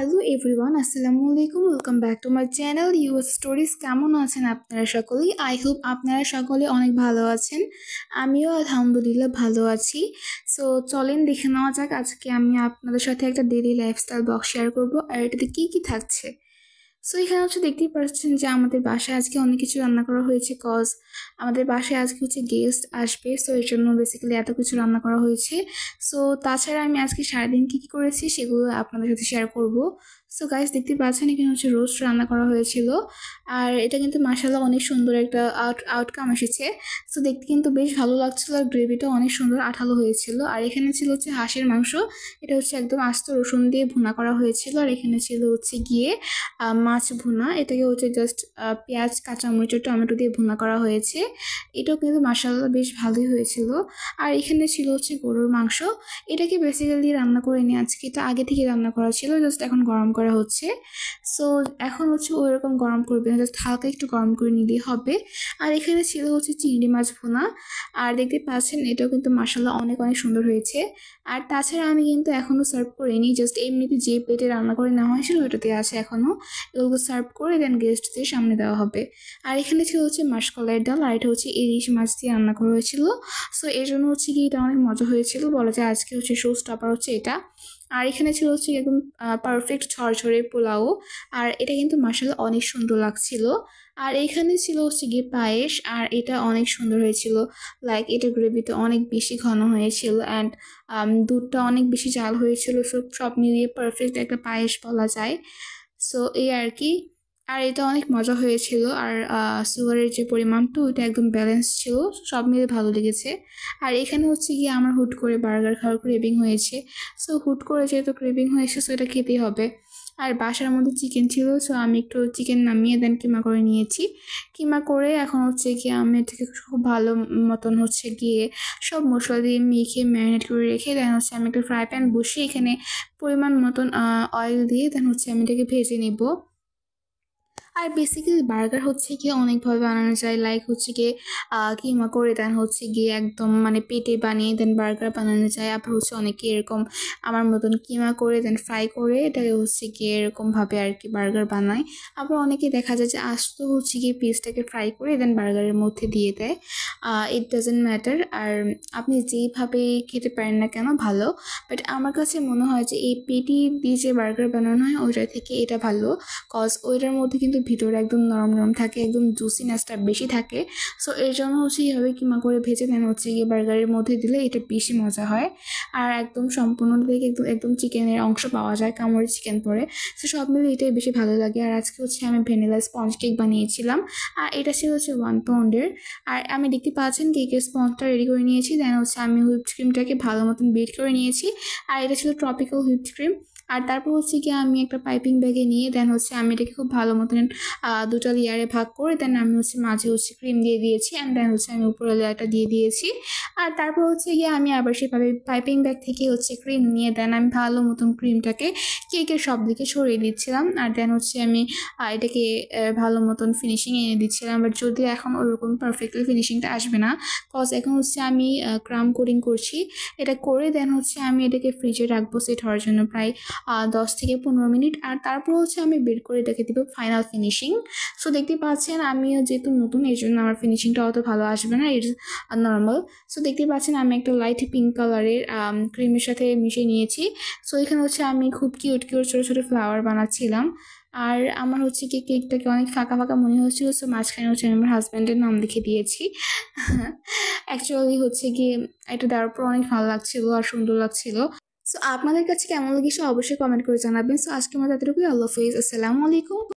Hello everyone, আসসালামু আলাইকুম। Welcome back to my channel US stories. কেমন আছেন আপনারা সকলেই? আই হোপ আপনারা সকলে অনেক ভালো আছেন। আমিও আলহামদুলিল্লাহ ভালো আছি। সো চলেন দেখে নেওয়া যাক আজকে আমি আপনাদের সাথে একটা ডেইলি লাইফস্টাইল ব্লগ শেয়ার করব, আর এটাতে কী কী থাকছে। সো এখানে দেখতেই পাচ্ছেন যে আমাদের বাসায় আজকে অনেক কিছু রান্না করা হয়েছে, কজ আমাদের বাসায় আজকে গেস্ট আসবে। সো এর জন্য বেসিক্যালি এত কিছু রান্না করা হয়েছে। সো তাছাড়া আমি আজকে সারাদিন কী কী করেছি সেগুলো আপনাদের সাথে শেয়ার করব। সো গাইস, দেখতে পাচ্ছেন এখানে রোস্ট রান্না করা হয়েছিল, আর এটা কিন্তু মাশাআল্লাহ অনেক সুন্দর একটা আউটকাম এসেছে। সো দেখতে কিন্তু বেশ ভালো লাগছিল, আর গ্রেভিটা অনেক সুন্দর আঠালো হয়েছিল। আর এখানে ছিল হাঁসের মাংস, এটা একদম আস্ত রসুন দিয়ে ভুনা করা হয়েছিল। আর এখানে ছিল গিয়ে মাছ ভুনা, এটাকে জাস্ট পেঁয়াজ, কাঁচামরিচ, টমেটো দিয়ে ভুনা করা হয়েছে। এটাও কিন্তু মাশাআল্লাহ বেশ ভালোই হয়েছিল। আর এখানে ছিল গরুর মাংস, এটাকে বেসিক্যালি রান্না করে নিয়ে আজকে, এটা আগে থেকে রান্না করা ছিল, জাস্ট এখন গরম করা হচ্ছে। সো এখন ওইরকম গরম করবে না, জাস্ট হালকা একটু গরম করে নিলেই হবে। আর এখানে ছিল চিংড়ি মাছ ভুনা, আর দেখতে পাচ্ছেন এটাও কিন্তু মাশাআল্লাহ অনেক অনেক সুন্দর হয়েছে। আর তাছাড়া আমি কিন্তু এখনও সার্ভ করিনি, জাস্ট এমনিতে যে প্লেটে রান্না করে নেওয়া হয়েছিল ওইটাতে আছে এখনও। এগুলো সার্ভ করে দেন গেস্টদের সামনে দেওয়া হবে। আর এখানে ছিল মাসকলাইয়ের ডাল, আর এটা ইলিশ মাছ দিয়ে রান্না করা হয়েছিল। সো এর জন্য কি এটা অনেক মজা হয়েছিল, বলা যায় আজকে শো স্টপার এটা। আর এখানে ছিল একদম পারফেক্ট ঝরঝরে পোলাও, আর এটা কিন্তু মাশাআল্লাহ অনেক সুন্দর লাগছিল। আর এখানে ছিল গিয়ে পায়েস, আর এটা অনেক সুন্দর হয়েছিল। লাইক এটা গ্রেভিটা অনেক বেশি ঘন হয়েছিল, অ্যান্ড দুধটা অনেক বেশি জাল হয়েছিল। সব মিলিয়ে পারফেক্ট একটা পায়েস বলা যায়। সো এই আর কি। আর এটা অনেক মজা হয়েছিল, আর সুগারের যে পরিমাণটা ওইটা একদম ব্যালেন্স ছিল, সব মিলে ভালো লেগেছে। আর এখানে গিয়ে আমার হুট করে বার্গার খাওয়ার ক্রেভিং হয়েছে। সো হুট করে যেহেতু ক্রেভিং হয়েছে, সো এটা খেতেই হবে। আর বাসার মধ্যে চিকেন ছিল, সো আমি একটু চিকেন নামিয়ে দেন কিমা করে নিয়েছি। কিমা করে এখন গিয়ে আমি এটাকে খুব ভালো মতন গিয়ে সব মশলা দিয়ে মেখে ম্যারিনেট করে রেখে দেন আমি একটা ফ্রাই প্যান বসিয়ে এখানে পরিমাণ মতন অয়েল দিয়ে দেন আমি এটাকে ভেজে নেব। আর বেসিক্যালি বার্গার গিয়ে অনেকভাবে বানানো যায়, লাইক গিয়ে কিমা করে দেন গিয়ে একদম মানে পেটে বানিয়ে দেন বার্গার বানানো যায়। আবার অনেকে এরকম আমার মতন কিমা করে দেন ফ্রাই করে এটাকে গিয়ে এরকমভাবে আর কি বার্গার বানায়। আবার অনেকে দেখা যায় যে আস্ত গিয়ে পিসটাকে ফ্রাই করে দেন বার্গারের মধ্যে দিয়ে দেয়। ইট ডাজেন্ট ম্যাটার, আর আপনি যেইভাবে খেতে পারেন না কেন ভালো। বাট আমার কাছে মনে হয় যে এই পেটি দিয়ে যে বার্গার বানানো হয় ওইটা থেকে এটা ভালো, কজ ওইটার মধ্যে কিন্তু ভিতরে একদম নরম নরম থাকে, একদম জুসিনেসটা বেশি থাকে। সো এর জন্য এইভাবে কিমা করে ভেজে দেন গিয়ে বার্গারের মধ্যে দিলে এটা বেশি মজা হয়। আর একদম সম্পূর্ণ থেকে একদম একদম চিকেনের অংশ পাওয়া যায়, কামড়ে চিকেন পরে। সো সব মিলে এটাই বেশি ভালো লাগে। আর আজকে আমি ভ্যানিলা স্পঞ্জ কেক বানিয়েছিলাম, আর এটা ছিল 1 পাউন্ডের। আর আমি দেখতে পাচ্ছেন কেকের স্পঞ্জটা রেডি করে নিয়েছি, দেন আমি হুইপড ক্রিমটাকে ভালো মতন বিট করে নিয়েছি। আর এটা ছিল ট্রপিক্যাল হুইপড ক্রিম। আর তারপর গিয়ে আমি একটা পাইপিং ব্যাগে নিয়ে দেন আমি এটাকে খুব ভালো মতন দুটো লেয়ারে ভাগ করে দেন আমি মাঝে ক্রিম দিয়ে দিয়েছি, অ্যান্ড দেন আমি উপরে লেয়ারটা দিয়ে দিয়েছি। আর তারপর গিয়ে আমি আবার সেভাবে পাইপিং ব্যাগ থেকে ক্রিম নিয়ে দেন আমি ভালো মতন ক্রিমটাকে কেকের সব দিকে ছড়িয়ে দিচ্ছিলাম। আর দেন আমি এটাকে ভালো মতন ফিনিশিং এনে দিচ্ছিলাম। বাট যদিও এখন ওরকম পারফেক্টলি ফিনিশিংটা আসবে না, কজ এখন আমি ক্রাম কোডিং করছি। এটা করে দেন আমি এটাকে ফ্রিজে রাখবো সেট হওয়ার জন্য প্রায় 10 থেকে 15 মিনিট। আর তারপর আমি বের করে এটাকে দিব ফাইনাল ফিনিশিং। সো দেখতে পাচ্ছেন আমিও যেহেতু নতুন, এই জন্য আমার ফিনিশিংটা অত ভালো আসবে না, ইটস নর্মাল। সো দেখতে পাচ্ছেন আমি একটা লাইট পিঙ্ক কালারের ক্রিমের সাথে মিশিয়ে নিয়েছি। সো এখানে আমি খুব কিউট কিউট ছোটো ছোটো ফ্লাওয়ার বানাচ্ছিলাম। আর আমার কি কেকটাকে অনেক ফাঁকা ফাঁকা মনে হচ্ছিল, সো মাঝখানে আমি আমার হাজব্যান্ডের নাম লিখে দিয়েছি। অ্যাকচুয়ালি গিয়ে এটা দেওয়ার পর অনেক ভালো লাগছিল আর সুন্দর লাগছিল। সো আপনাদের কাছে কেমন লেগেছে অবশ্যই কমেন্ট করে জানাবেন। সো আজকে আমাদের এতটুকুই। আল্লাহ হাফেজ, আসসালামু আলাইকুম।